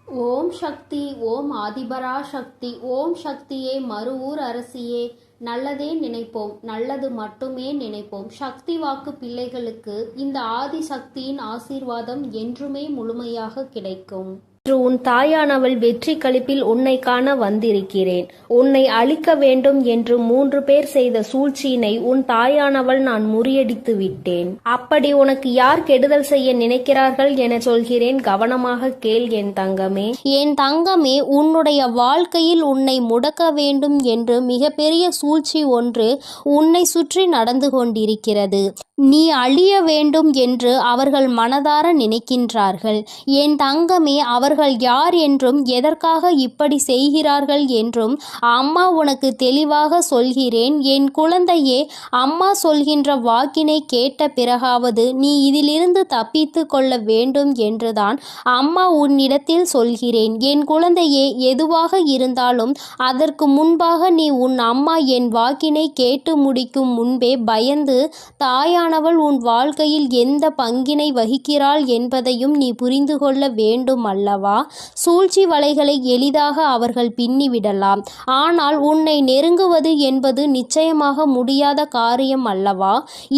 ஓம் சக்தி. ஓம் ஆதிபரா சக்தி. ஓம் சக்தியே, மறுவூர் அரசியே, நல்லதே நினைப்போம், நல்லது மட்டுமே நினைப்போம். சக்தி வாக்கு பிள்ளைகளுக்கு இந்த ஆதி சக்தியின் ஆசீர்வாதம் என்றுமே முழுமையாக கிடைக்கும். இன்று உன் தாயானவள் வெற்றி களிப்பில் உன்னை காண வந்திருக்கிறேன். உன்னை அழிக்க வேண்டும் என்று 3 பேர் செய்த சூழ்ச்சியினை உன் தாயானவள் நான் முறியடித்து விட்டேன். அப்படி உனக்கு யார் கெடுதல் செய்ய நினைக்கிறார்கள் என சொல்கிறேன், கவனமாக கேள் என் தங்கமே. என் தங்கமே, உன்னுடைய வாழ்க்கையில் உன்னை முடக்க வேண்டும் என்று மிகப்பெரிய சூழ்ச்சி ஒன்று உன்னை சுற்றி நடந்து கொண்டிருக்கிறது. நீ அழிய வேண்டும் என்று அவர்கள் மனதார நினைக்கின்றார்கள். என் தங்கமே, அவர்கள் யார் என்றும் எதற்காக இப்படி செய்கிறார்கள் என்றும் அம்மா உனக்கு தெளிவாக சொல்கிறேன். என் குழந்தையே, அம்மா சொல்கின்ற வாக்கினை கேட்ட பிறகாவது நீ இதிலிருந்து தப்பித்து கொள்ள வேண்டும் என்றுதான் அம்மா உன்னிடத்தில் சொல்கிறேன். என் குழந்தையே, எதுவாக இருந்தாலும் அதற்கு முன்பாக நீ உன் அம்மா என் வாக்கினை கேட்டு முடிக்கும் முன்பே பயந்து தாயானவள் உன் வாழ்க்கையில் எந்த பங்கினை வகிக்கிறாள் என்பதையும் நீ புரிந்து கொள்ள வேண்டும் அல்லவா? சூழ்ச்சி வலைகளை எளிதாக அவர்கள் பின்னிவிடலாம். ஆனால் உன்னை நெருங்குவது என்பது நிச்சயமாக முடியாத காரியம் அல்லவா?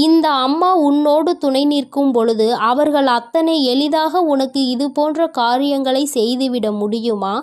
இந்த அம்மா உன்னோடு துணை நிற்கும் பொழுது அவர்கள் அத்தனை எளிதாக உனக்கு இது போன்ற காரியங்களை செய்துவிட முடியுமா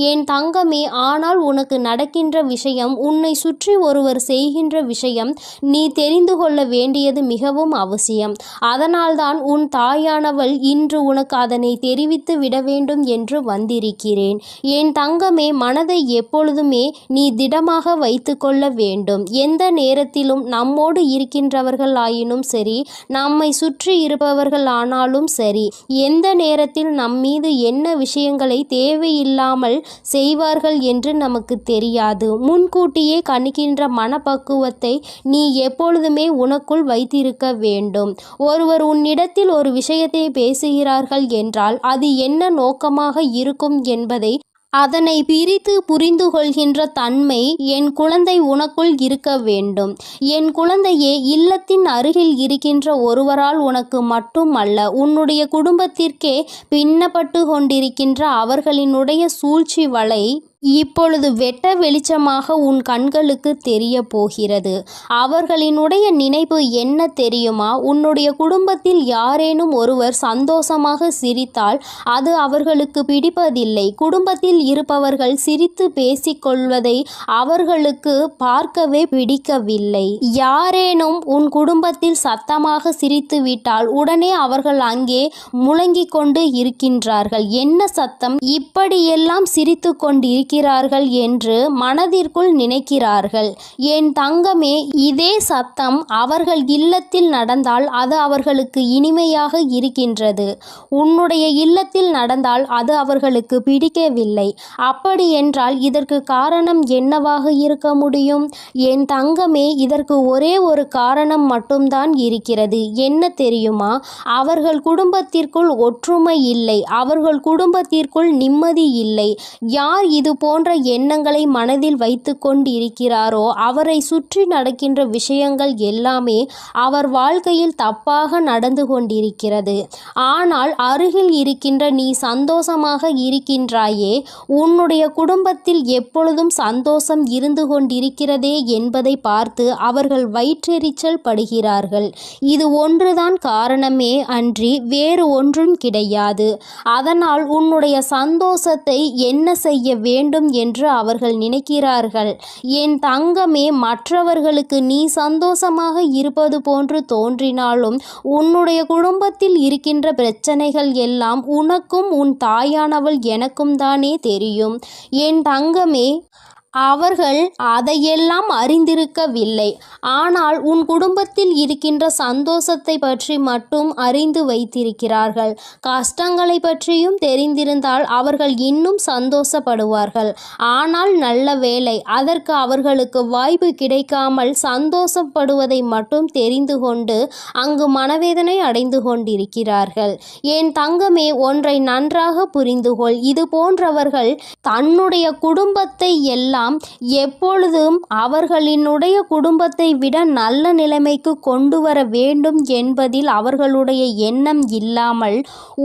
என் தங்கமே? ஆனால் உனக்கு நடக்கின்ற விஷயம், உன்னை சுற்றி ஒருவர் செய்கின்ற விஷயம் நீ தெரிந்து கொள்ள வேண்டியது மிகவும் அவசியம். அதனால்தான் உன் தாயானவள் இன்று உனக்கு அதனை தெரிவித்து விட வேண்டும் என்று வந்திருக்கிறேன். என் தங்கமே, மனதை எப்பொழுதுமே நீ திடமாக வைத்து கொள்ள வேண்டும். எந்த நேரத்திலும் நம்மோடு இருக்கின்றவர்கள் ஆயினும் சரி, நம்மை சுற்றி இருப்பவர்கள் ஆனாலும் சரி, எந்த நேரத்தில் நம்மீது என்ன விஷயங்களை தேவையில்லாமல் செய்வார்கள் என்று நமக்கு தெரியாது. முன்கூட்டியே கணிக்கின்ற மனப்பக்குவத்தை நீ எப்பொழுதுமே உனக்குள் வைத்திருக்க வேண்டும். ஒருவர் உன்னிடத்தில் ஒரு விஷயத்தை பேசுகிறார்கள் என்றால் அது என்ன நோக்கமாக இருக்கும் என்பதை அதனை பிரித்து புரிந்து கொள்கின்ற தன்மை என் குழந்தை உனக்குள் இருக்க வேண்டும். என் குழந்தையே, இல்லத்தின் அருகில் இருக்கின்ற ஒருவரால் உனக்கு மட்டுமல்ல, உன்னுடைய குடும்பத்திற்கே பின்னப்பட்டு கொண்டிருக்கின்ற அவர்களினுடைய சூழ்ச்சி வலை இப்பொழுது வெட்ட வெளிச்சமாக உன் கண்களுக்கு தெரிய போகிறது. அவர்களினுடைய நினைப்பு என்ன தெரியுமா? உன்னுடைய குடும்பத்தில் யாரேனும் ஒருவர் சந்தோஷமாக சிரித்தால் அது அவர்களுக்கு பிடிப்பதில்லை. குடும்பத்தில் இருப்பவர்கள் சிரித்து பேசிக்கொள்வதை அவர்களுக்கு பார்க்கவே பிடிக்கவில்லை. யாரேனும் உன் குடும்பத்தில் சத்தமாக சிரித்து விட்டால் உடனே அவர்கள் அங்கே முழங்கிக் கொண்டு இருக்கின்றார்கள். என்ன சத்தம்? இப்படியெல்லாம் சிரித்து கொண்டிருக்கிறார்கள் என்று மனதிற்குள் நினைக்கிறார்கள். என் தங்கமே, இதே சத்தம் அவர்கள் இல்லத்தில் நடந்தால் அது அவர்களுக்கு இனிமையாக இருக்கின்றது. உன்னுடைய இல்லத்தில் நடந்தால் அது அவர்களுக்கு பிடிக்கவில்லை. அப்படி என்றால் இதற்கு காரணம் என்னவாக இருக்க முடியும்? என் தங்கமே, இதற்கு ஒரே ஒரு காரணம் மட்டும்தான் இருக்கிறது. என்ன தெரியுமா? அவர்கள் குடும்பத்திற்குள் ஒற்றுமை இல்லை. அவர்கள் குடும்பத்திற்குள் நிம்மதி இல்லை. யார் இது போன்ற எண்ணங்களை மனதில் வைத்து கொண்டிருக்கிறாரோ அவரை சுற்றி நடக்கின்ற விஷயங்கள் எல்லாமே அவர் வாழ்க்கையில் தப்பாக நடந்து கொண்டிருக்கிறது. ஆனால் அருகில் இருக்கின்ற நீ சந்தோஷமாக இருக்கின்றாயே, உன்னுடைய குடும்பத்தில் எப்பொழுதும் சந்தோஷம் இருந்து கொண்டிருக்கிறதே என்பதை பார்த்து அவர்கள் வயிற்றெரிச்சல் படுகிறார்கள். இது ஒன்றுதான் காரணமே அன்றி வேறு ஒன்றும் கிடையாது. அதனால் உன்னுடைய சந்தோஷத்தை என்ன செய்ய வேண்டும் என்று அவர்கள் நினைக்கிறார்கள். என் தங்கமே, மற்றவர்களுக்கு நீ சந்தோஷமாக இருப்பது போன்று தோன்றினாலும் உன்னுடைய குடும்பத்தில் இருக்கின்ற பிரச்சனைகள் எல்லாம் உனக்கும் உன் தாயானவள் எனக்கும் தானே தெரியும். என் தங்கமே, அவர்கள் அதையெல்லாம் அறிந்திருக்கவில்லை. ஆனால் உன் குடும்பத்தில் இருக்கின்ற சந்தோஷத்தை பற்றி மட்டும் அறிந்து வைத்திருக்கிறார்கள். கஷ்டங்களை பற்றியும் தெரிந்திருந்தால் அவர்கள் இன்னும் சந்தோஷப்படுவார்கள். ஆனால் நல்ல வேளை, அதற்கு அவர்களுக்கு வாய்ப்பு கிடைக்காமல் சந்தோஷப்படுவதை மட்டும் தெரிந்து கொண்டு அங்கு மனவேதனை அடைந்து கொண்டிருக்கிறார்கள். என் தங்கமே, ஒன்றை நன்றாக புரிந்துகொள். இது போன்றவர்கள் தன்னுடைய குடும்பத்தை எல்லாம் எல்லாம் எப்பொழுதும் அவர்களினுடைய குடும்பத்தை விட நல்ல நிலைமைக்கு கொண்டு வர வேண்டும் என்பதில் அவர்களுடைய எண்ணம் இல்லாமல்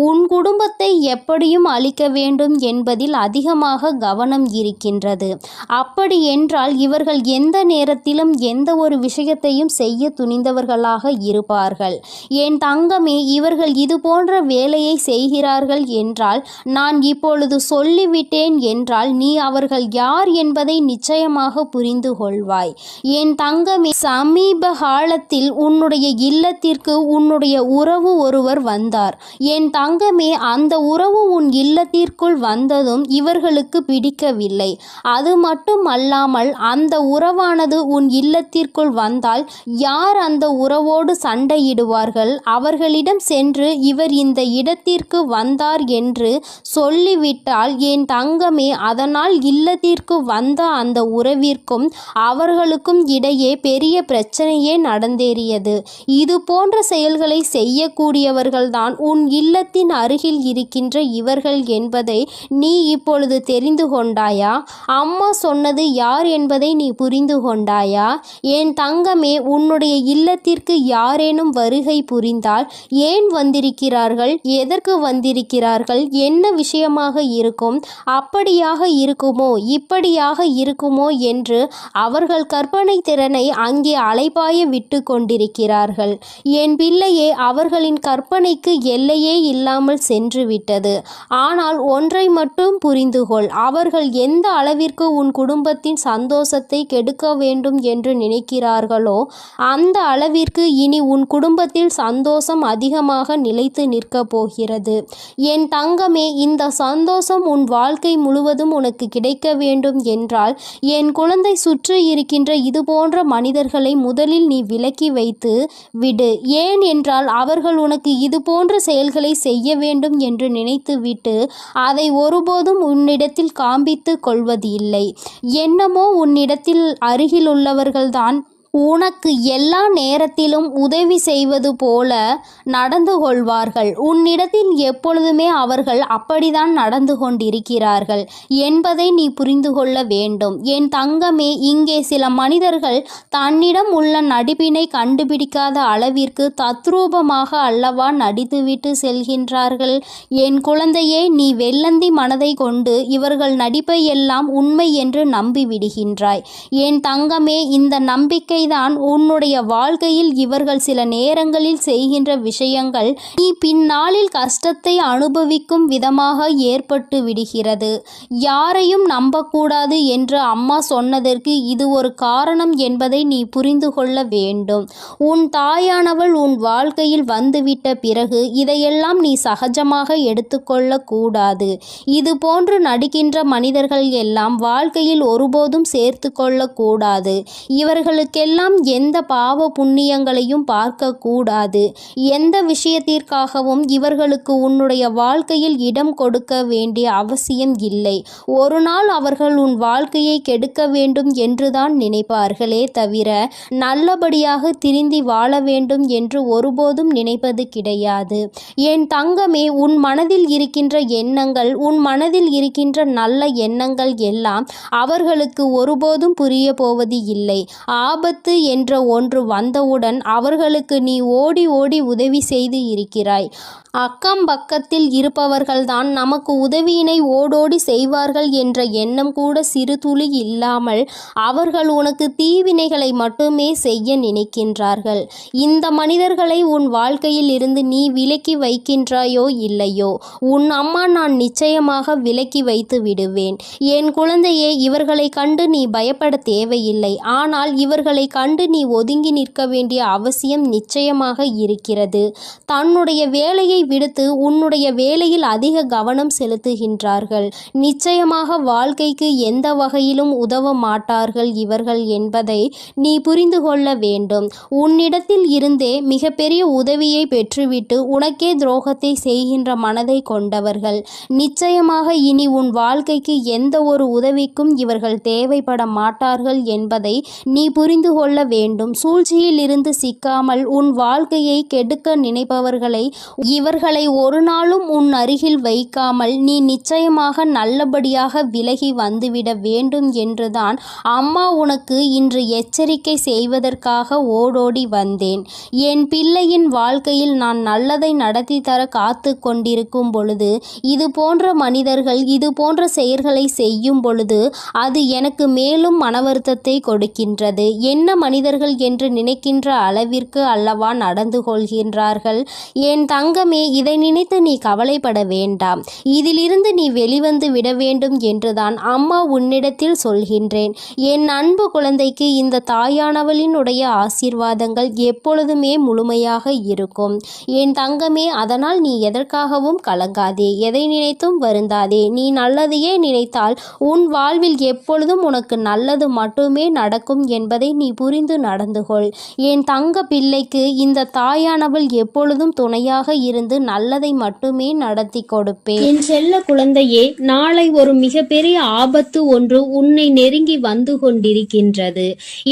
உன் குடும்பத்தை எப்படியும் அழிக்க வேண்டும் என்பதில் அதிகமாக கவனம் இருக்கின்றது. அப்படி என்றால் இவர்கள் எந்த நேரத்திலும் எந்த ஒரு விஷயத்தையும் செய்ய துணிந்தவர்களாக இருப்பார்கள். என் தங்கமே, இவர்கள் இது போன்ற வேலையை செய்கிறார்கள் என்றால் நான் இப்பொழுது சொல்லிவிட்டேன் என்றால் நீ அவர்கள் யார் என்பதை நிச்சயமாக புரிந்து கொள்வாய். என் தங்கமே, சமீப காலத்தில் உன்னுடைய இல்லத்திற்கு உன்னுடைய உறவு ஒருவர் வந்தார். என் தங்கமே, அந்த உறவு உன் இல்லத்திற்குள் வந்ததும் இவர்களுக்கு பிடிக்கவில்லை. அது மட்டும் அல்லாமல் அந்த உறவானது உன் இல்லத்திற்குள் வந்தால் யார் அந்த உறவோடு சண்டையிடுவார்கள்? அவர்களிடம் சென்று இவர் இந்த இடத்திற்கு வந்தார் என்று சொல்லிவிட்டால் என் தங்கமே, அதனால் இல்லத்திற்கு வந்த அந்த உறவிற்கும் அவர்களுக்கும் இடையே பெரிய பிரச்சனையே நடந்தேறியது. இது போன்ற செயல்களை செய்யக்கூடியவர்கள்தான் உன் இல்லத்தின் அருகில் இருக்கின்ற இவர்கள் என்பதை நீ இப்பொழுது தெரிந்து கொண்டாயா? அம்மா சொன்னது யார் என்பதை நீ புரிந்து கொண்டாயா? என் தங்கமே, உன்னுடைய இல்லத்திற்கு யாரேனும் வருகை புரிந்தால் ஏன் வந்திருக்கிறார்கள், எதற்கு வந்திருக்கிறார்கள், என்ன விஷயமாக இருக்கும், அப்படியாக இருக்குமோ இப்படியாக இருக்குமோ என்று அவர்கள் கற்பனை திறனை அங்கே அலைபாய விட்டு கொண்டிருக்கிறார்கள். என் பிள்ளையே, அவர்களின் கற்பனைக்கு எல்லையே இல்லாமல் சென்று விட்டது. ஆனால் ஒன்றை மட்டும் புரிந்து கொள், அவர்கள் எந்த அளவிற்கு உன் குடும்பத்தின் சந்தோஷத்தை கெடுக்க வேண்டும் என்று நினைக்கிறார்களோ அந்த அளவிற்கு இனி உன் குடும்பத்தில் சந்தோஷம் அதிகமாக நிலைத்து நிற்கப் போகிறது. என் தங்கமே, இந்த சந்தோஷம் உன் வாழ்க்கை முழுவதும் உனக்கு கிடைக்க வேண்டும் என்றால் என் குழந்தை சுற்றி இருக்கின்ற இது போன்ற மனிதர்களை முதலில் நீ விலக்கி வைத்து விடு. ஏன் என்றால் அவர்கள் உனக்கு இது போன்ற செயல்களை செய்ய வேண்டும் என்று நினைத்துவிட்டு அதை ஒருபோதும் உன்னிடத்தில் காண்பித்து கொள்வது இல்லை. என்னமோ உன்னிடத்தில் அருகிலுள்ளவர்கள்தான் உனக்கு எல்லா நேரத்திலும் உதவி செய்வது போல நடந்து கொள்வார்கள். உன்னிடத்தில் எப்பொழுதுமே அவர்கள் அப்படித்தான் நடந்து கொண்டிருக்கிறார்கள் என்பதை நீ புரிந்து கொள்ள வேண்டும். என் தங்கமே, இங்கே சில மனிதர்கள் தன்னிடம் உள்ள நடிப்பினை கண்டுபிடிக்காத அளவிற்கு தத்ரூபமாக அல்லவா நடித்துவிட்டு செல்கின்றார்கள். என் குழந்தையே, நீ வெள்ளந்தி மனதை கொண்டு இவர்கள் நடிப்பை எல்லாம் உண்மை என்று நம்பி விடுகின்றாய். என் தங்கமே, இந்த நம்பிக்கை தான் உன்னுடைய வாழ்க்கையில் இவர்கள் சில நேரங்களில் செய்கின்ற விஷயங்கள் நீ பின்னாளில் கஷ்டத்தை அனுபவிக்கும் விதமாக ஏற்பட்டு விடுகிறது. யாரையும் நம்பக்கூடாது என்று அம்மா சொன்னதற்கு இது ஒரு காரணம் என்பதை நீ புரிந்து கொள்ள வேண்டும். உன் தாயானவள் உன் வாழ்க்கையில் வந்துவிட்ட பிறகு இதையெல்லாம் நீ சகஜமாக எடுத்துக்கொள்ள கூடாது. இது போன்று நடிக்கின்ற மனிதர்கள் எல்லாம் வாழ்க்கையில் ஒருபோதும் சேர்த்து கொள்ளக்கூடாது. இவர்களுக்கெல்லாம் எந்த பாவ புண்ணியங்களையும் பார்க்க கூடாது. எந்த விஷயத்திற்காகவும் இவர்களுக்கு உன்னுடைய வாழ்க்கையில் இடம் கொடுக்க வேண்டிய அவசியம் இல்லை. ஒரு நாள் அவர்கள் உன் வாழ்க்கையை கெடுக்க வேண்டும் என்றுதான் நினைப்பார்களே தவிர நல்லபடியாக திருந்தி வாழ வேண்டும் என்று ஒருபோதும் நினைப்பது கிடையாது. என் தங்கமே, உன் மனதில் இருக்கின்ற எண்ணங்கள், உன் மனதில் இருக்கின்ற நல்ல எண்ணங்கள் எல்லாம் அவர்களுக்கு ஒருபோதும் புரிய போவது இல்லை. ஆபத்து என்ற ஒன்று வந்தவுடன் அவர்களுக்கு நீ ஓடி ஓடி உதவி செய்து இருக்கிறாய். அக்கம் பக்கத்தில் இருப்பவர்கள்தான் நமக்கு உதவியினை ஓடோடி செய்வார்கள் என்ற எண்ணம் கூட சிறு துளி இல்லாமல் அவர்கள் உனக்கு தீவினைகளை மட்டுமே செய்ய நினைக்கின்றார்கள். இந்த மனிதர்களை உன் வாழ்க்கையில் இருந்து நீ விலக்கி வைக்கின்றாயோ இல்லையோ, உன் அம்மா நான் நிச்சயமாக விலக்கி வைத்து விடுவேன். என் குழந்தையே, இவர்களை கண்டு நீ பயப்பட தேவையில்லை. ஆனால் இவர்களை கண்டு நீ ஒதுங்கி நிற்க வேண்டிய அவசியம் நிச்சயமாக இருக்கிறது. தன்னுடைய வேலையை விடுத்து உன்னுடைய வேலையில் அதிக கவனம் செலுத்துகின்றார்கள். நிச்சயமாக வாழ்க்கைக்கு எந்த வகையிலும் உதவ மாட்டார்கள் இவர்கள் என்பதை நீ புரிந்து கொள்ள வேண்டும். உன்னிடத்தில் இருந்தே மிகப்பெரிய உதவியை பெற்றுவிட்டு உனக்கே துரோகத்தை செய்கின்ற மனதை கொண்டவர்கள். நிச்சயமாக இனி உன் வாழ்க்கைக்கு எந்த ஒரு உதவிக்கும் இவர்கள் தேவைப்பட மாட்டார்கள் என்பதை நீ புரிந்து கொள்ள வேண்டும். சூழ்ச்சியில் இருந்து சிக்காமல் உன் வாழ்க்கையை கெடுக்க நினைப்பவர்களை இவர்கள் அவர்களை ஒரு நாளும் உன் அருகில் வைக்காமல் நீ நிச்சயமாக நல்லபடியாக விலகி வந்துவிட வேண்டும் என்றுதான் அம்மா உனக்கு இன்று எச்சரிக்கை செய்வதற்காக ஓடோடி வந்தேன். என் பிள்ளையின் வாழ்க்கையில் நான் நல்லதை நடத்தி தர காத்து கொண்டிருக்கும் பொழுது இது போன்ற மனிதர்கள் இது போன்ற செயல்களை செய்யும் பொழுது அது எனக்கு மேலும் மன வருத்தத்தை கொடுக்கின்றது. என்ன மனிதர்கள் என்று நினைக்கின்ற அளவிற்கு அல்லவா நடந்து கொள்கின்றார்கள். என் தங்கமே, இதை நினைத்து நீ கவலைப்பட வேண்டாம். இதிலிருந்து நீ வெளிவந்து விட வேண்டும் என்றுதான் அம்மா உன்னிடத்தில் சொல்கின்றேன். என் அன்பு குழந்தைக்கு இந்த தாயானவளினுடைய ஆசீர்வாதங்கள் எப்பொழுதுமே முழுமையாக இருக்கும். என் தங்கமே, அதனால் நீ எதற்காகவும் கலங்காதே, எதை நினைத்தும் வருந்தாதே. நீ நல்லதையே நினைத்தால் உன் வாழ்வில் எப்பொழுதும் உனக்கு நல்லது மட்டுமே நடக்கும் என்பதை நீ புரிந்து நடந்து கொள். என் தங்க பிள்ளைக்கு இந்த தாயானவள் எப்பொழுதும் துணையாக இருந்து நல்லதை மட்டுமே நடத்தி கொடுப்பேன். என் செல்ல குழந்தையே, நாளை ஒரு மிகப்பெரிய ஆபத்து ஒன்று உன்னை நெருங்கி வந்து கொண்டிருக்கின்றது.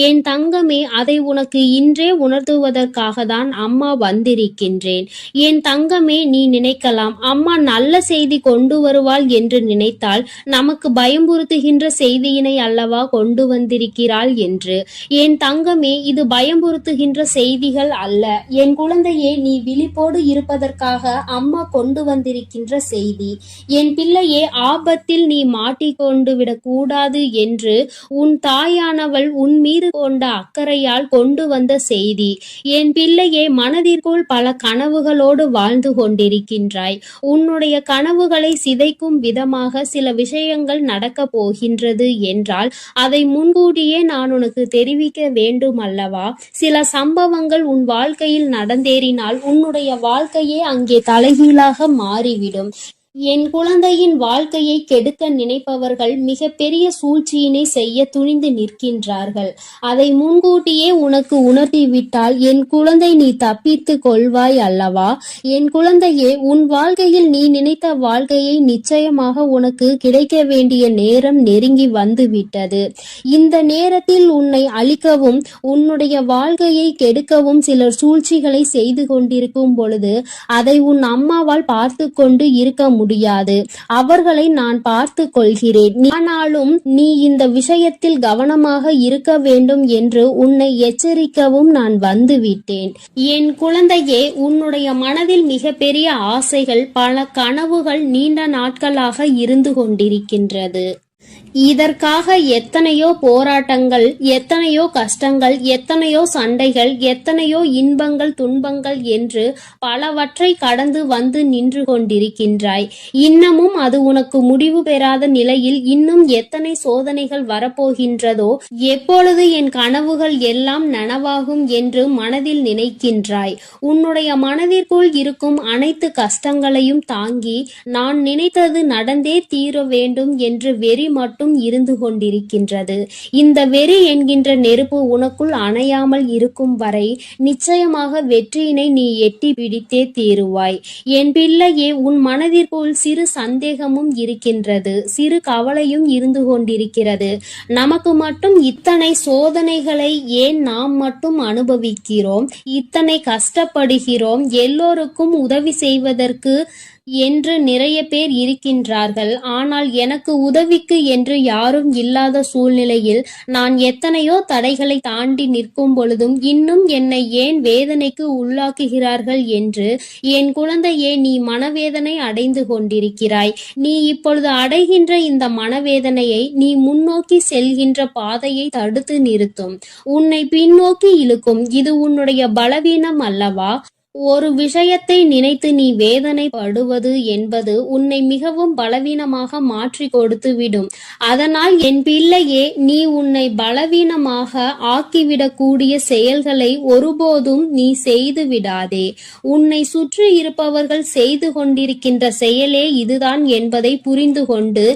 என் தங்கமே, அதை உனக்கு இன்றே உணர்த்துவதற்காக தான் அம்மா வந்திருக்கின்றேன். என் தங்கமே, நீ நினைக்கலாம் அம்மா நல்ல செய்தி கொண்டு வருவாள் என்று நினைத்தால் நமக்கு பயம்புறுத்துகின்ற செய்தியினை அல்லவா கொண்டு வந்திருக்கிறாள் என்று. என் தங்கமே, இது பயம்புறுத்துகின்ற செய்திகள் அல்ல. என் குழந்தையே, நீ விழிப்போடு இருப்பதற்காக அம்மா கொண்டு வந்திருக்கின்ற செய்தி. என் பிள்ளையே, ஆபத்தில் நீ மாட்டிக்கொண்டு விடக்கூடாது என்று உன் தாயானவள் உன் மீது கொண்ட அக்கறையால் கொண்டு வந்த செய்தி. என் பிள்ளையே, மனதிற்குள் பல கனவுகளோடு வாழ்ந்து கொண்டிருக்கின்றாய். உன்னுடைய கனவுகளை சிதைக்கும் விதமாக சில விஷயங்கள் நடக்க போகின்றது என்றால் அதை முன்கூட்டியே நான் உனக்கு தெரிவிக்க வேண்டும் அல்லவா? சில சம்பவங்கள் உன் வாழ்க்கையில் நடந்தேறினால் உன்னுடைய வாழ்க்கையே அங்கே தலைகீழாக மாறிவிடும். என் குழந்தையின் வாழ்க்கையை கெடுக்க நினைப்பவர்கள் மிகப்பெரிய சூழ்ச்சியினை செய்ய துணிந்து நிற்கின்றார்கள். அதை முன்கூட்டியே உனக்கு உணர்த்திவிட்டால் என் குழந்தை நீ தப்பித்து கொள்வாய் அல்லவா? என் குழந்தையே, உன் வாழ்க்கையில் நீ நினைத்த வாழ்க்கையை நிச்சயமாக உனக்கு கிடைக்க வேண்டிய நேரம் நெருங்கி வந்துவிட்டது. இந்த நேரத்தில் உன்னை அழிக்கவும் உன்னுடைய வாழ்க்கையை கெடுக்கவும் சிலர் சூழ்ச்சிகளை செய்து கொண்டிருக்கும் பொழுது அதை உன் அம்மாவால் பார்த்து கொண்டு இருக்க முடியாது. அவர்களை நான் பார்த்து கொள்கிறேன். ஆனாலும் நீ இந்த விஷயத்தில் கவனமாக இருக்க வேண்டும் என்று உன்னை எச்சரிக்கவும் நான் வந்துவிட்டேன். என் குழந்தையே, உன்னுடைய மனதில் மிகப்பெரிய ஆசைகள், பல கனவுகள் நீண்ட நாட்களாக இருந்து கொண்டிருக்கின்றது. இதற்காக எத்தனையோ போராட்டங்கள், எத்தனையோ கஷ்டங்கள், எத்தனையோ சண்டைகள், எத்தனையோ இன்பங்கள், துன்பங்கள் என்று பலவற்றை கடந்து வந்து நின்று கொண்டிருக்கின்றாய். இன்னமும் அது உனக்கு முடிவு பெறாத நிலையில் இன்னும் எத்தனை சோதனைகள் வரப்போகின்றதோ, எப்பொழுது என் கனவுகள் எல்லாம் நனவாகும் என்று மனதில் நினைக்கின்றாய். உன்னுடைய மனதிற்குள் இருக்கும் அனைத்து கஷ்டங்களையும் தாங்கி நான் நினைத்தது நடந்தே தீர வேண்டும் என்று வெறி மட்டும் இருந்து கொண்டிருக்கின்றது. இந்த வெறி என்கின்ற நெருப்பு உனக்குள் அணையாமல் இருக்கும் வரை நிச்சயமாக வெற்றியினை நீ எட்டி பிடித்தே தீருவாய். என் பிள்ளையே, உன் மனதிற்குள் சிறு சந்தேகமும் இருக்கின்றது, சிறு கவலையும் இருந்து கொண்டிருக்கிறது. நமக்கு மட்டும் இத்தனை சோதனைகளை ஏன் நாம் மட்டும் அனுபவிக்கிறோம், இத்தனை கஷ்டப்படுகிறோம், எல்லோருக்கும் உதவி செய்வதற்கு என்று நிறைய பேர் இருக்கின்றார்கள். ஆனால் எனக்கு உதவிக்கு என்று யாரும் இல்லாத சூழ்நிலையில் நான் எத்தனையோ தடைகளை தாண்டி நிற்கும் பொழுதும் இன்னும் என்னை ஏன் வேதனைக்கு உள்ளாக்குகிறார்கள் என்று என் குழந்தையே, நீ மனவேதனை அடைந்து கொண்டிருக்கிறாய். நீ இப்பொழுது அடைகின்ற இந்த மனவேதனையை நீ முன்னோக்கி செல்கின்ற பாதையை தடுத்து நிறுத்தும், உன்னை பின்னோக்கி இழுக்கும். இது உன்னுடைய பலவீனம் அல்லவா? ஒரு விஷயத்தை நினைத்து நீ வேதனைப்படுவது என்பது உன்னை மிகவும் பலவீனமாக மாற்றி கொடுத்துவிடும். அதனால் என் பிள்ளையே, நீ உன்னை பலவீனமாக ஆக்கிவிடக்கூடிய செயல்களை ஒருபோதும் நீ செய்து விடாதே. உன்னை சுற்றி இருப்பவர்கள் செய்து கொண்டிருக்கின்ற செயலே இதுதான் என்பதை புரிந்து கொண்டு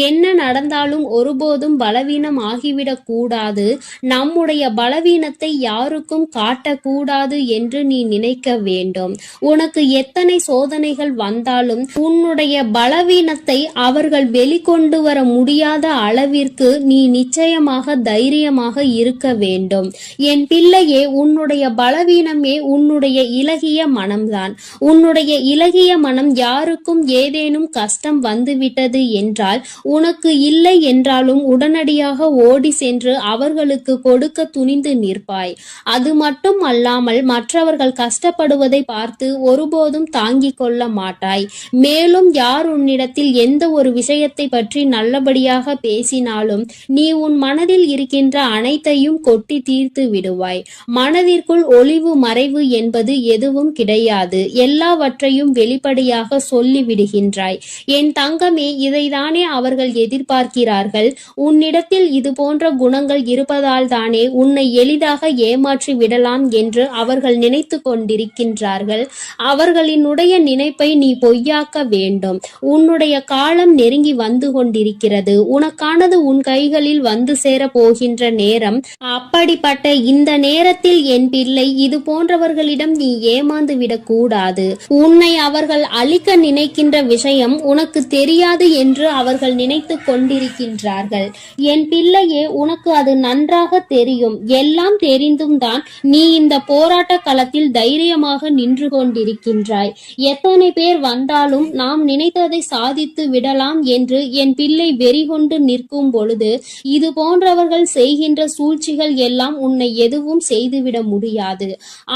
என்ன நடந்தாலும் ஒருபோதும் பலவீனம் ஆகிவிடக் கூடாது, நம்முடைய பலவீனத்தை யாருக்கும் காட்டக்கூடாது என்று நீ நினைக்க வேண்டும். உனக்கு எத்தனை சோதனைகள் வந்தாலும் உன்னுடைய பலவீனத்தை அவர்கள் வெளிக்கொண்டு வர முடியாத அளவிற்கு நீ நிச்சயமாக தைரியமாக இருக்க வேண்டும். என் பிள்ளையே, உன்னுடைய பலவீனமே உன்னுடைய இலகிய மனம்தான். உன்னுடைய இலகிய மனம் யாருக்கும் ஏதேனும் கஷ்டம் வந்துவிட்டது என்றால், உனக்கு இல்லை என்றாலும் உடனடியாக ஓடி சென்று அவர்களுக்கு கொடுக்க துணிந்து நிற்பாய். அது மட்டும் அல்லாமல் மற்றவர்கள் கஷ்டப்படுவதை பார்த்து ஒருபோதும் தாங்கிக் கொள்ள மாட்டாய். மேலும் யார் உன்னிடத்தில் எந்த ஒரு விஷயத்தை பற்றி நல்லபடியாக பேசினாலும் நீ உன் மனதில் இருக்கின்ற அனைத்தையும் கொட்டி தீர்த்து விடுவாய். மனதிற்குள் ஒளிவு மறைவு என்பது எதுவும் கிடையாது. எல்லாவற்றையும் வெளிப்படையாக சொல்லி விடுகின்றாய். என் தங்கமே, இதைதானே அவர்கள் எதிர்பார்க்கிறார்கள். உன்னிடத்தில் இது போன்ற குணங்கள் இருப்பதால் தானே உன்னை எளிதாக ஏமாற்றி விடலாம் என்று அவர்கள் நினைத்து கொண்டிருக்கின்றார்கள். அவர்களினுடைய நினைப்பை நீ பொய்யாக்க வேண்டும். உன்னுடைய காலம் நெருங்கி வந்து கொண்டிருக்கிறது. உனக்கானது உன் கைகளில் வந்து சேர போகின்ற நேரம். அப்படிப்பட்ட இந்த நேரத்தில் என் பிள்ளை, இது போன்றவர்களிடம் நீ ஏமாந்து விடக்கூடாது. உன்னை அவர்கள் அழிக்க நினைக்கின்ற விஷயம் உனக்கு தெரியாது என்று அவர்கள் நினைத்து கொண்டிருக்கின்றார்கள். என் பிள்ளையே, உனக்கு அது நன்றாக தெரியும். எல்லாம் தெரிந்தும் தான் நீ இந்த போராட்ட களத்தில் தைரியமாக நின்று கொண்டிருக்கின்றாய். எத்தனை பேர் வந்தாலும் நாம் நினைத்ததை சாதித்து விடலாம் என்று என் பிள்ளை வெறி கொண்டு நிற்கும் பொழுது இது போன்றவர்கள் செய்கின்ற சூழ்ச்சிகள் எல்லாம் உன்னை எதுவும் செய்துவிட முடியாது.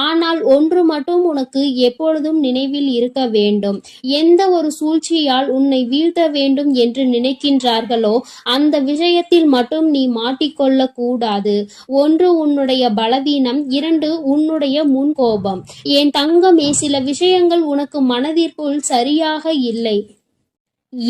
ஆனால் ஒன்று மட்டும் உனக்கு எப்பொழுதும் நினைவில் இருக்க வேண்டும். எந்த ஒரு சூழ்ச்சியால் உன்னை வீழ்த்த வேண்டும் என்று நினைக்கின்றார்களோ அந்த விஷயத்தில் மட்டும் நீ மாட்டிக்கொள்ள கூடாது. ஒன்று உன்னுடைய பலவீனம், இரண்டு உன்னுடைய முன்கோபம். என் தங்கமே, சில விஷயங்கள் உனக்கு மனதிற்குள் சரியாக இல்லை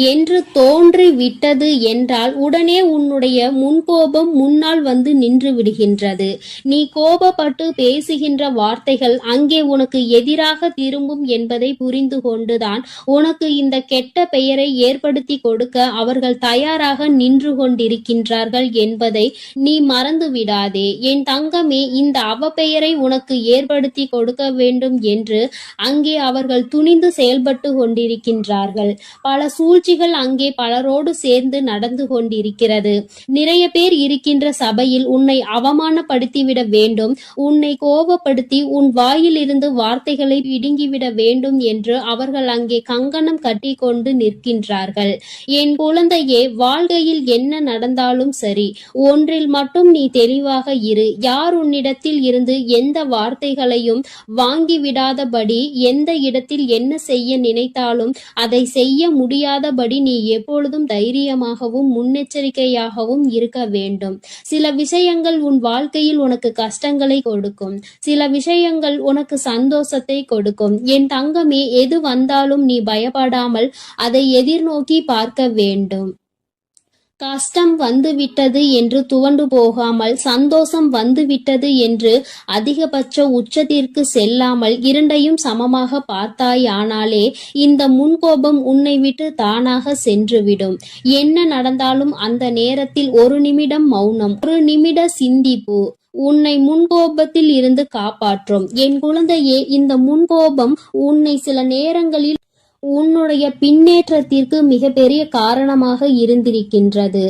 என்று தோன்றி விட்டது என்றால் உடனே உன்னுடைய முன்கோபம் முன்னால் வந்து நின்று விடுகின்றது. நீ கோபப்பட்டு பேசுகின்ற வார்த்தைகள் அங்கே உனக்கு எதிராக திரும்பும் என்பதை புரிந்து கொண்டுதான் உனக்கு இந்த கெட்ட பெயரை ஏற்படுத்தி கொடுக்க அவர்கள் தயாராக நின்று கொண்டிருக்கின்றார்கள் என்பதை நீ மறந்து விடாதே. என் தங்கமே, இந்த அவப்பெயரை உனக்கு ஏற்படுத்தி கொடுக்க வேண்டும் என்று அங்கே அவர்கள் துணிந்து செயல்பட்டு கொண்டிருக்கின்றார்கள். பல சூழ்ச்சிகள் அங்கே பலரோடு சேர்ந்து நடந்து கொண்டிருக்கிறது. நிறைய பேர் இருக்கின்ற சபையில் உன்னை அவமானப்படுத்திவிட வேண்டும், உன்னை கோபப்படுத்தி உன் வாயிலிருந்து வார்த்தைகளை பிடுங்கிவிட வேண்டும் என்று அவர்கள் அங்கே கங்கணம் கட்டி கொண்டு நிற்கின்றார்கள். என் குழந்தையே, வாழ்க்கையில் என்ன நடந்தாலும் சரி, ஒன்றில் மட்டும் நீ தெளிவாக இரு. யார் உன்னிடத்தில் இருந்து எந்த வார்த்தைகளையும் வாங்கிவிடாதபடி, எந்த இடத்தில் என்ன செய்ய நினைத்தாலும் அதை செய்ய முடியாதபடி நீ எப்பொழுதும் தைரியமாகவும் முன்னெச்சரிக்கையாகவும் இருக்க வேண்டும். சில விஷயங்கள் உன் வாழ்க்கையில் உனக்கு கஷ்டங்களை கொடுக்கும், சில விஷயங்கள் உனக்கு சந்தோஷத்தை கொடுக்கும். என் தங்கமே, எது வந்தாலும் நீ பயப்படாமல் அதை எதிர்நோக்கி பார்க்க வேண்டும். கஷ்டம் வந்துவிட்டது என்று துவண்டு போகாமல், சந்தோஷம் வந்துவிட்டது என்று அதிகபட்ச உச்சத்திற்கு செல்லாமல் இரண்டையும் சமமாக பார்த்தாயானாலே இந்த முன்கோபம் உன்னை விட்டு தானாக சென்றுவிடும். என்ன நடந்தாலும் அந்த நேரத்தில் ஒரு நிமிடம் மௌனம், ஒரு நிமிட சிந்திப்பு உன்னை முன்கோபத்தில் இருந்து காப்பாற்றும். என் குழந்தையே, இந்த முன்கோபம் உன்னை சில நேரங்களில் உன்னுடைய பின்னேற்றத்திற்கு மிகப்பெரிய காரணமாக இருந்திருக்கின்றது.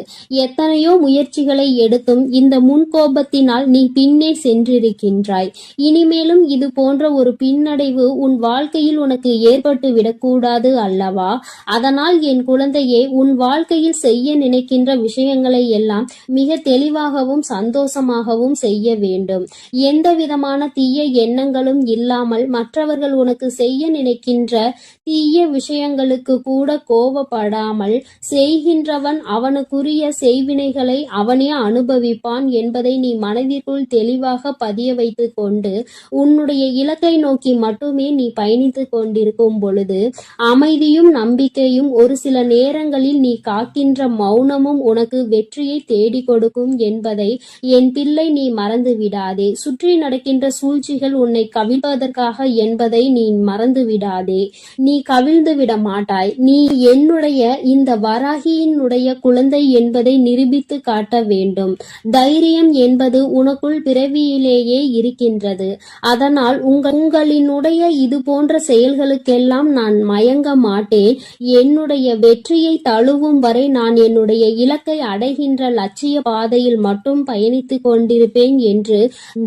எத்தனையோ முயற்சிகளை எடுத்தும் இந்த முன்கோபத்தினால் நீ பின்னே சென்றிருக்கின்றாய். இனிமேலும் இது போன்ற ஒரு பின்னடைவு உன் வாழ்க்கையில் உனக்கு ஏற்பட்டு விடக்கூடாது அல்லவா? அதனால் என் குழந்தையே, உன் வாழ்க்கையில் செய்ய நினைக்கின்ற விஷயங்களை எல்லாம் மிக தெளிவாகவும் சந்தோஷமாகவும் செய்ய வேண்டும். எந்த விதமான தீய எண்ணங்களும் இல்லாமல் மற்றவர்கள் உனக்கு செய்ய நினைக்கின்ற தீய விஷயங்களுக்கு கூட கோபப்படாமல் செய்கின்றவன் அவனுக்குரிய செய்வினைகளை அவனே அனுபவிப்பான் என்பதை நீ மனதிற்குள் தெளிவாக பதிய வைத்து கொண்டு உன்னுடைய இலக்கை நோக்கி மட்டுமே நீ பயணித்து கொண்டிருக்கும் பொழுது அமைதியும் நம்பிக்கையும் ஒரு சில நேரங்களில் நீ காக்கின்ற மௌனமும் உனக்கு வெற்றியை தேடி கொடுக்கும் என்பதை என் பிள்ளை நீ மறந்து விடாதே. சுற்றி நடக்கின்ற சூழ்ச்சிகள் உன்னை கவிழ்ப்பதற்காக என்பதை நீ மறந்து விடாதே. நீ அவிழ்ந்து விட மாட்டாய். நீ என்னுடைய இந்த வராகியினுடைய குழந்தை என்பதை நிரூபித்து காட்ட வேண்டும். தைரியம் என்பது உனக்குள் பிறவியிலேயே இருக்கின்றது. அதனால் உங்களினுடைய இது போன்ற செயல்களுக்கெல்லாம் நான் மயங்க மாட்டேன். என்னுடைய வெற்றியை தழுவும் வரை நான் என்னுடைய இலக்கை அடைகின்ற லட்சிய பாதையில் மட்டும் பயணித்துக் கொண்டிருப்பேன் என்று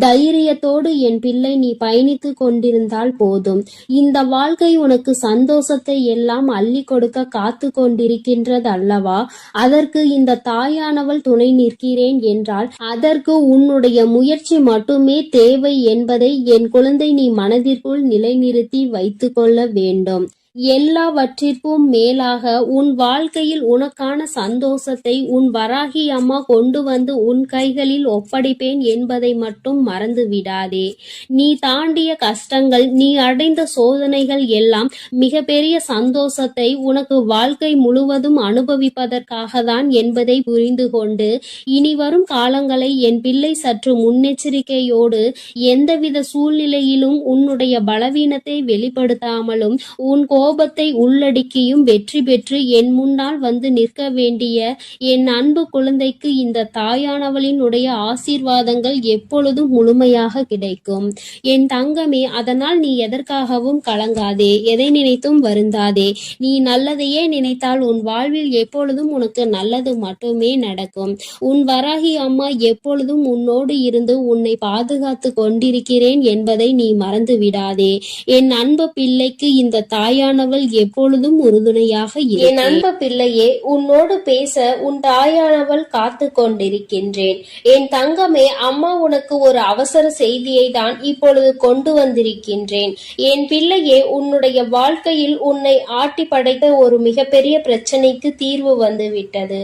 தைரியத்தோடு என் பிள்ளை நீ பயணித்துக் கொண்டிருந்தால் போதும். இந்த வாழ்க்கை உனக்கு சந்தோஷத்தை எல்லாம் அள்ளி கொடுக்க காத்து கொண்டிருக்கின்றது அல்லவா? அதற்கு இந்த தாயானவள் துணை நிற்கிறேன் என்றால் அதற்கு உன்னுடைய முயற்சி மட்டுமே தேவை என்பதை என் குழந்தை நீ மனதிற்குள் நிலைநிறுத்தி வைத்துக் கொள்ள வேண்டும். எல்லாவற்றிற்கும் மேலாக உன் வாழ்க்கையில் உனக்கான சந்தோஷத்தை உன் வராகி அம்மா கொண்டு வந்து உன் கைகளில் ஒப்படைப்பேன் என்பதை மட்டும் மறந்து விடாதே. நீ தாண்டிய கஷ்டங்கள், நீ அடைந்த சோதனைகள் எல்லாம் மிகப்பெரிய சந்தோஷத்தை உனக்கு வாழ்க்கை முழுவதும் அனுபவிப்பதற்காக தான் என்பதை புரிந்து கொண்டு இனி வரும் காலங்களை என் பிள்ளை சற்று முன்னெச்சரிக்கையோடு எந்தவித சூழ்நிலையிலும் உன்னுடைய பலவீனத்தை வெளிப்படுத்தாமலும் உன் கோபத்தை உள்ளடக்கியும் வெற்றி பெற்று என் முன்னால் வந்து நிற்க வேண்டிய என் அன்பு குழந்தைக்கு இந்த தாயானவளினுடைய ஆசீர்வாதங்கள் எப்பொழுதும் முழுமையாக கிடைக்கும். என் தங்கமே, அதனால் நீ எதற்காகவும் கலங்காதே, எதை நினைத்தும் வருந்தாதே. நீ நல்லதையே நினைத்தால் உன் வாழ்வில் எப்பொழுதும் உனக்கு நல்லது மட்டுமே நடக்கும். உன் வராகி அம்மா எப்பொழுதும் உன்னோடு இருந்து உன்னை பாதுகாத்து கொண்டிருக்கிறேன் என்பதை நீ மறந்து விடாதே. என் அன்பு பிள்ளைக்கு இந்த தாயானவள் எப்பொழுதும் உறுதுணையாக இரு. என் அன்பு பிள்ளையே, உன்னோடு பேச உன் தாயானவள் காத்து கொண்டிருக்கின்றேன். என் தங்கமே, அம்மா உனக்கு ஒரு அவசர செய்தியை தான் இப்பொழுது கொண்டு வந்திருக்கின்றேன். என் பிள்ளையே, உன்னுடைய வாழ்க்கையில் உன்னை ஆட்டி படைத்த ஒரு மிகப்பெரிய பிரச்சனைக்கு தீர்வு வந்துவிட்டது.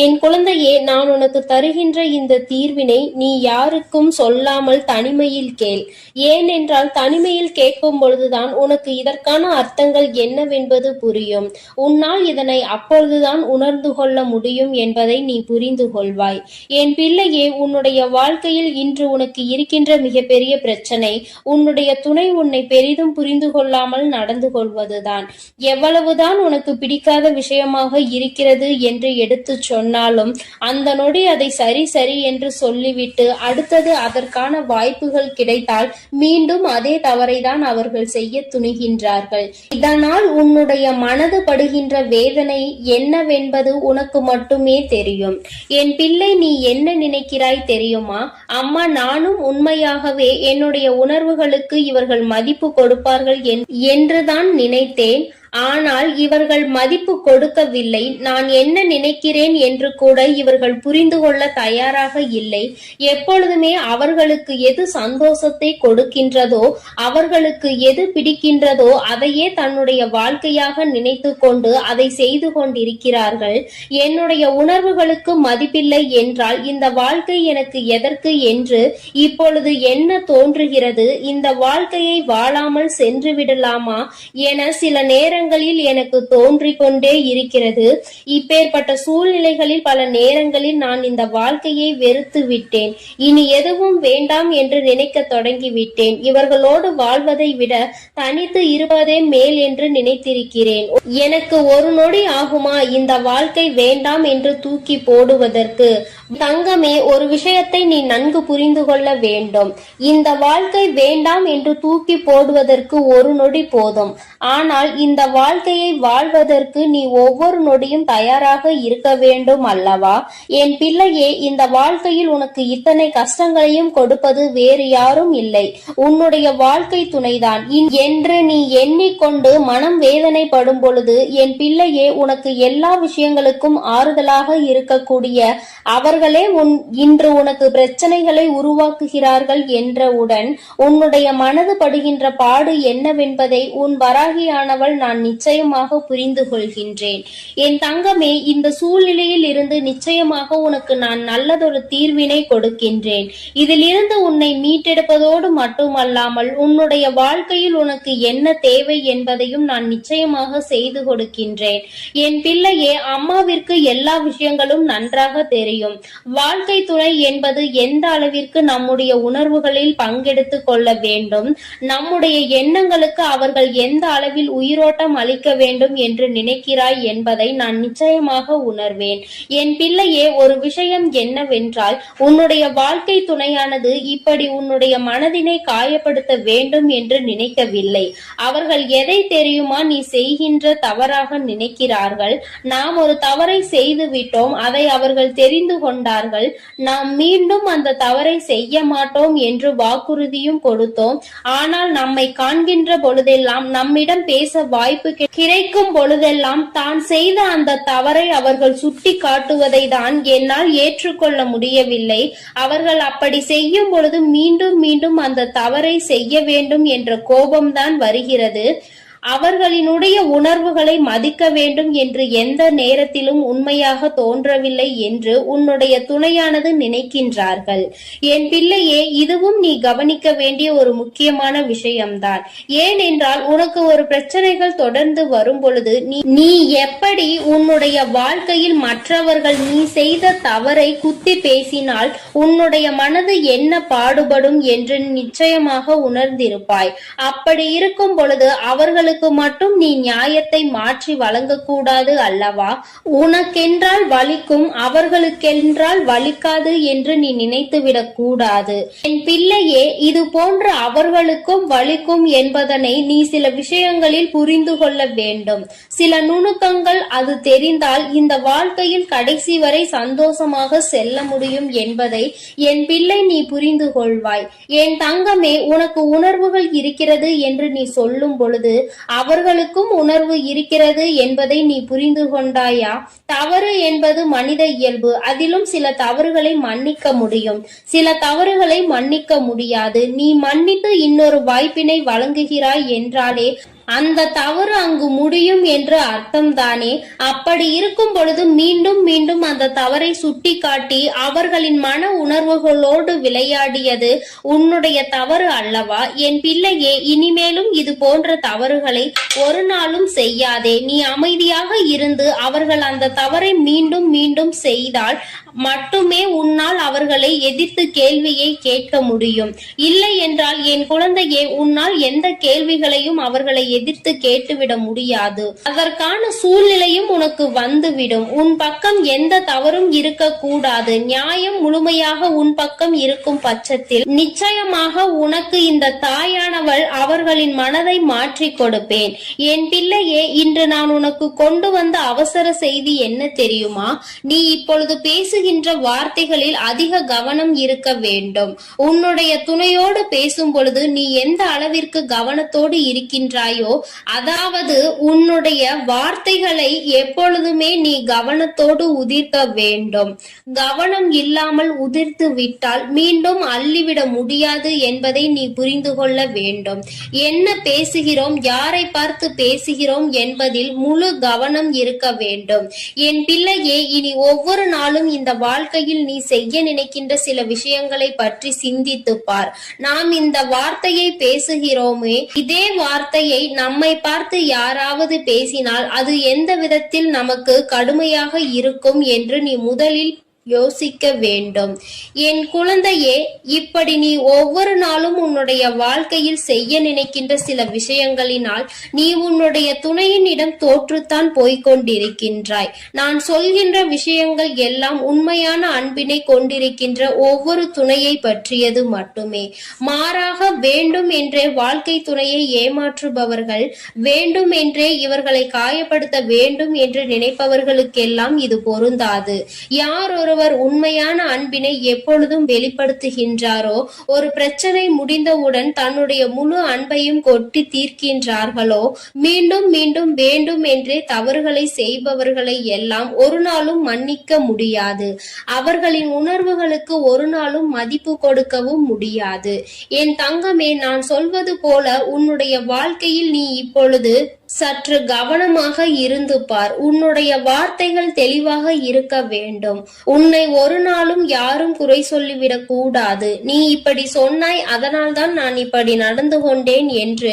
என் குழந்தையே, நான் உனக்கு தருகின்ற இந்த தீர்வினை நீ யாருக்கும் சொல்லாமல் தனிமையில் கேள். ஏனென்றால் தனிமையில் கேட்கும் பொழுதுதான் உனக்கு இதற்கான அர்த்தங்கள் என்னவென்பது புரியும். உன்னால் இதனை அப்பொழுதுதான் உணர்ந்து கொள்ள முடியும் என்பதை நீ புரிந்து கொள்வாய். என் பிள்ளையே, உன்னுடைய வாழ்க்கையில் இன்று உனக்கு இருக்கின்ற மிகப்பெரிய பிரச்சனை உன்னுடைய துணை உன்னை பெரிதும் புரிந்து கொள்ளாமல் நடந்து கொள்வதுதான். எவ்வளவுதான் உனக்கு பிடிக்காத விஷயமாக இருக்கிறது என்று எடுத்து சொன்னாலும் அந்த நொடி அதை சரி சரி என்று சொல்லிவிட்டு அடுத்தது அதற்கான வாய்ப்புகள் கிடைத்தால் மீண்டும் அதே தவறைதான் அவர்கள் செய்ய துணிகின்றார்கள். இதனால் உன்னுடைய மனது படுகின்ற வேதனை என்னவென்பது உனக்கு மட்டுமே தெரியும். என் பிள்ளை, நீ என்ன நினைக்கிறாய் தெரியுமா? அம்மா, நானும் உண்மையாகவே என்னுடைய உணர்வுகளுக்கு இவர்கள் மதிப்பு கொடுப்பார்கள் என்றுதான் நினைத்தேன். ஆனால் இவர்கள் மதிப்பு கொடுக்கவில்லை. நான் என்ன நினைக்கிறேன் என்று கூட இவர்கள் புரிந்து கொள்ள தயாராக இல்லை. எப்பொழுதுமே அவர்களுக்கு எது சந்தோஷத்தை கொடுக்கின்றதோ, அவர்களுக்கு எது பிடிக்கின்றதோ அதையே தன்னுடைய வாழ்க்கையாக நினைத்து கொண்டு அதை செய்து கொண்டிருக்கிறார்கள். என்னுடைய உணர்வுகளுக்கு மதிப்பில்லை என்றால் இந்த வாழ்க்கை எனக்கு எதற்கு என்று இப்பொழுது என்ன தோன்றுகிறது? இந்த வாழ்க்கையை வாழாமல் சென்று விடலாமா என சில நேரங்களில் எனக்கு தோன்றிக் கொண்டே இருக்கிறது. இப்பேற்பட்ட சூழ்நிலைகளில் பல நேரங்களில் நான் இந்த வாழ்க்கையை வெறுத்து விட்டேன். இனி எதுவும் வேண்டாம் என்று நினைக்க தொடங்கிவிட்டேன். இவர்களோடு வாழ்வதை விட தனித்து இருப்பதே மேல் என்று நினைத்திருக்கிறேன். எனக்கு ஒரு நொடி ஆகுமா இந்த வாழ்க்கை வேண்டாம் என்று தூக்கி போடுவதற்கு? தங்கமே, ஒரு விஷயத்தை நீ நன்கு புரிந்து கொள்ள வேண்டும். இந்த வாழ்க்கை வேண்டாம் என்று தூக்கி போடுவதற்கு ஒரு நொடி போதும். ஆனால் இந்த வாழ்க்கையை வாழ்வதற்கு நீ ஒவ்வொரு நொடியும் தயாராக இருக்க வேண்டும் அல்லவா? என் பிள்ளையே, இந்த வாழ்க்கையில் உனக்கு இத்தனை கஷ்டங்களையும் கொடுப்பது வேறு யாரும் இல்லை, உன்னுடைய வாழ்க்கை துணைதான் என்று நீ எண்ணிக்கொண்டு மனம் வேதனைப்படும் பொழுது என் பிள்ளையே, உனக்கு எல்லா விஷயங்களுக்கும் ஆறுதலாக இருக்கக்கூடிய அவர்களே இன்று உனக்கு பிரச்சனைகளை உருவாக்குகிறார்கள் என்றவுடன் உன்னுடைய மனது படுகின்ற பாடு என்னவென்பதை உன் வராகியானவள் நான் நிச்சயமாக புரிந்து கொள்கின்றேன். என் தங்கமே, இந்த சூழ்நிலையில் இருந்து நிச்சயமாக உனக்கு நான் நல்லதொரு தீர்வினை கொடுக்கின்றேன். இதிலிருந்து உன்னை மீட்டெடுப்பதோடு மட்டுமல்லாமல் உன்னுடைய வாழ்க்கையில் உனக்கு என்ன தேவை என்பதையும் நான் நிச்சயமாக செய்து கொடுக்கின்றேன். என் பிள்ளையே, அம்மாவிற்கு எல்லா விஷயங்களும் நன்றாக தெரியும். வாழ்க்கை துணை என்பது எந்த அளவிற்கு நம்முடைய உணர்வுகளில் பங்கெடுத்து கொள்ள வேண்டும், நம்முடைய எண்ணங்களுக்கு அவர்கள் எந்த அளவில் உயிரோட்டம் உத்தரம் அளிக்க வேண்டும் என்று நினைக்கிறாய் என்பதை நான் நிச்சயமாக உணர்வேன். என் பிள்ளையே, ஒரு விஷயம் என்னவென்றால், உன்னுடைய வாழ்க்கை துணையானது இப்படி உன்னுடைய மனதினை காயப்படுத்த வேண்டும் என்று நினைக்கவில்லை. அவர்கள் எதை தெரியுமா நீ செய்கின்ற தவறாக நினைக்கிறார்கள். நாம் ஒரு தவறை செய்து விட்டோம், அதை அவர்கள் தெரிந்து கொண்டார்கள். நாம் மீண்டும் அந்த தவறை செய்ய மாட்டோம் என்று வாக்குறுதியும் கொடுத்தோம். ஆனால் நம்மை காண்கின்ற பொழுதெல்லாம், நம்மிடம் பேச வாய்ப்பு கிடைக்கும் பொழுதெல்லாம் தான் செய்த அந்த தவறை அவர்கள் சுட்டி காட்டுவதை தான் என்னால் ஏற்றுக்கொள்ள முடியவில்லை. அவர்கள் அப்படி செய்யும் பொழுது மீண்டும் மீண்டும் அந்த தவறை செய்ய வேண்டும் என்ற கோபம்தான் வருகிறது. அவர்களினுடைய உணர்வுகளை மதிக்க வேண்டும் என்று எந்த நேரத்திலும் உண்மையாக தோன்றவில்லை என்று உன்னுடைய துணையானது நினைக்கின்றார்கள். என் பிள்ளையே, இதுவும் நீ கவனிக்க வேண்டிய ஒரு முக்கியமான விஷயம்தான். ஏனென்றால், உனக்கு ஒரு பிரச்சனைகள் தொடர்ந்து வரும் பொழுது நீ எப்படி உன்னுடைய வாழ்க்கையில் மற்றவர்கள் நீ செய்த தவறை குத்தி பேசினால் உன்னுடைய மனது என்ன பாடுபடும் என்று நிச்சயமாக உணர்ந்திருப்பாய். அப்படி இருக்கும் பொழுது அவர்களுக்கு மட்டும் நீ நியாயத்தை மாற்றி வழங்கக்கூடாது அல்லவா? உனக்கென்றால் வலிக்கும், அவர்களுக்கென்றால் வலிக்காது என்று நீ நினைத்துவிடக் கூடாது. என் பிள்ளையே, இது போன்ற அவர்களுக்கும் வலிக்கும் என்பதனை நீ சில விஷயங்களில் புரிந்து கொள்ள வேண்டும். சில நுணுக்கங்கள் அது தெரிந்தால் இந்த வாழ்க்கையில் கடைசி வரை சந்தோஷமாக செல்ல முடியும் என்பதை என் பிள்ளை நீ புரிந்து கொள்வாய். என் தங்கமே, உனக்கு உணர்வுகள் இருக்கிறது என்று நீ சொல்லும் பொழுது அவர்களுக்கும் உணர்வு இருக்கிறது என்பதை நீ புரிந்து கொண்டாயா? தவறு என்பது மனித இயல்பு. அதிலும் சில தவறுகளை மன்னிக்க முடியும், சில தவறுகளை மன்னிக்க முடியாது. நீ மன்னித்து இன்னொரு வாய்ப்பினை வழங்குகிறாய் என்றாலே அந்த தவறு அங்கு முடியும் என்று அர்த்தம்தானே? அப்படி இருக்கும் பொழுது மீண்டும் மீண்டும் அந்த தவறை சுட்டி காட்டி அவர்களின் மன உணர்வுகளோடு விளையாடியது உன்னுடைய தவறு அல்லவா? என் பிள்ளையே, இனிமேலும் இது போன்ற தவறுகளை ஒரு நாளும் செய்யாதே. நீ அமைதியாக இருந்து அவர்கள் அந்த தவறை மீண்டும் மீண்டும் செய்தால் மட்டுமே உன்னால் அவர்களை எதிர்த்து கேள்வியை கேட்க முடியும். இல்லை என்றால் என் குழந்தையே, உன்னால் எந்த கேள்விகளையும் அவர்களை எதிர்த்து கேட்டுவிட முடியாது. அதற்கான சூழ்நிலையும் உனக்கு வந்துவிடும். உன் பக்கம் எந்த தவறும் இருக்க கூடாது. நியாயம் முழுமையாக உன் பக்கம் இருக்கும் பட்சத்தில் நிச்சயமாக உனக்கு இந்த தாயானவள் அவர்களின் மனதை மாற்றி கொடுப்பேன். என் பிள்ளையே, இன்று நான் உனக்கு கொண்டு வந்த அவசர செய்தி என்ன தெரியுமா? நீ இப்பொழுது பேசுகின்ற வார்த்தைகளில் அதிக கவனம் இருக்க வேண்டும். உன்னுடைய துணையோடு பேசும் பொழுது நீ எந்த அளவிற்கு கவனத்தோடு இருக்கின்றாயோ, அதாவது உன்னுடைய வார்த்தைகளை எப்பொழுதுமே நீ கவனத்தோடு உதிர்க்க வேண்டும். கவனம் இல்லாமல் உதிர்த்து விட்டால் மீண்டும் அள்ளிவிட முடியாது என்பதை நீ புரிந்து கொள்ள வேண்டும். என்ன பேசுகிறோம், யாரை பார்த்து பேசுகிறோம் என்பதில் முழு கவனம் இருக்க வேண்டும். என் பிள்ளையே, இனி ஒவ்வொரு நாளும் இந்த வாழ்க்கையில் நீ செய்ய நினைக்கின்ற சில விஷயங்களை பற்றி சிந்தித்து பார். நாம் இந்த வார்த்தையை பேசுகிறோமே, இதே வார்த்தையை நம்மை பார்த்து யாராவது பேசினால் அது எந்த விதத்தில் நமக்கு கடுமையாக இருக்கும் என்று நீ முதலில் யோசிக்க வேண்டும். என் குழந்தையே, இப்படி நீ ஒவ்வொரு நாளும் உன்னுடைய வாழ்க்கையில் செய்ய நினைக்கின்ற சில விஷயங்களினால் நீ உன்னுடைய துணையினிடம் தோற்றுத்தான் போய்கொண்டிருக்கின்றாய். நான் சொல்கின்ற விஷயங்கள் எல்லாம் உண்மையான அன்பினை கொண்டிருக்கின்ற ஒவ்வொரு துணையை பற்றியது மட்டுமே. மாறாக வேண்டும் என்றே வாழ்க்கை துணையை ஏமாற்றுபவர்கள், வேண்டும் என்றே இவர்களை காயப்படுத்த வேண்டும் என்று நினைப்பவர்களுக்கெல்லாம் இது பொருந்தாது. யார் ஒருவர் உண்மையான அன்பினை எப்பொழுதும் வெளிப்படுத்துகின்றாரோ, ஒரு பிரச்சனை முடிந்தவுடன் தன்னுடைய முழு அன்பையும் கொட்டி தீர்க்கின்றார்களோ, மீண்டும் மீண்டும் வேண்டும் என்றே தவறுகளை செய்பவர்களை எல்லாம் ஒரு நாளும் மன்னிக்க முடியாது. அவர்களின் உணர்வுகளுக்கு ஒரு நாளும் மதிப்பு கொடுக்கவும் முடியாது. என் தங்கமே, நான் சொல்வது போல உன்னுடைய வாழ்க்கையில் நீ இப்பொழுது சற்று கவனமாக இருந்து பார். உன்னுடைய வார்த்தைகள் தெளிவாக இருக்க வேண்டும். உன்னை ஒரு நாளும் யாரும் குறை சொல்லிவிடக் கூடாது. நீ இப்படி சொன்னாய், அதனால் தான் நான் இப்படி நடந்து கொண்டேன் என்று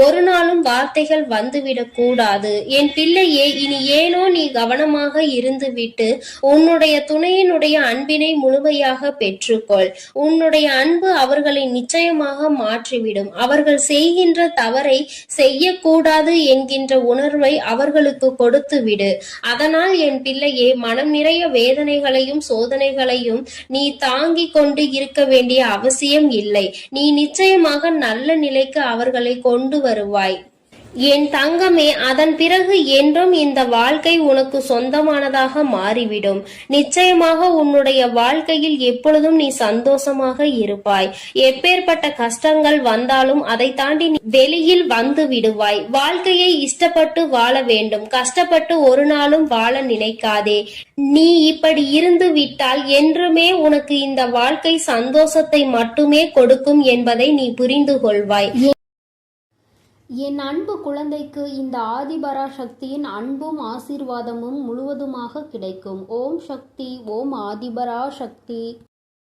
ஒரு நாளும் வார்த்தைகள் வந்துவிடக் கூடாது. என் பிள்ளையே, இனி ஏனோ நீ கவனமாக இருந்துவிட்டு உன்னுடைய துணையினுடைய அன்பினை முழுமையாக பெற்றுக்கொள். உன்னுடைய அன்பு அவர்களை நிச்சயமாக மாற்றிவிடும். அவர்கள் செய்கின்ற தவறை செய்யக்கூடாது என்கின்ற உணர்வை அவர்களுக்கு கொடுத்து விடு. அதனால் என் பிள்ளையே, மனம் நிறைய வேதனைகளையும் சோதனைகளையும் நீ தாங்கிக் கொண்டு இருக்க வேண்டிய அவசியம் இல்லை. நீ நிச்சயமாக நல்ல நிலைக்கு அவர்களை கொண்டு வருவாய் என் தங்கமே. அதன் பிறகு என்றும் இந்த வாழ்க்கை உனக்கு சொந்தமானதாக மாறிவிடும். நிச்சயமாக உன்னுடைய வாழ்க்கையில் எப்பொழுதும் நீ சந்தோஷமாக இருப்பாய். எப்பேற்பட்ட கஷ்டங்கள் வந்தாலும் அதை தாண்டி நீ வெளியில் வந்து விடுவாய். வாழ்க்கையை இஷ்டப்பட்டு வாழ வேண்டும், கஷ்டப்பட்டு ஒரு நாளும் வாழ நினைக்காதே. நீ இப்படி இருந்து விட்டால் என்றுமே உனக்கு இந்த வாழ்க்கை சந்தோஷத்தை மட்டுமே கொடுக்கும் என்பதை நீ புரிந்து கொள்வாய். என் அன்பு குழந்தைக்கு இந்த ஆதிபராசக்தியின் அன்பும் ஆசீர்வாதமும் முழுவதுமாக கிடைக்கும். ஓம் சக்தி, ஓம் ஆதிபராசக்தி.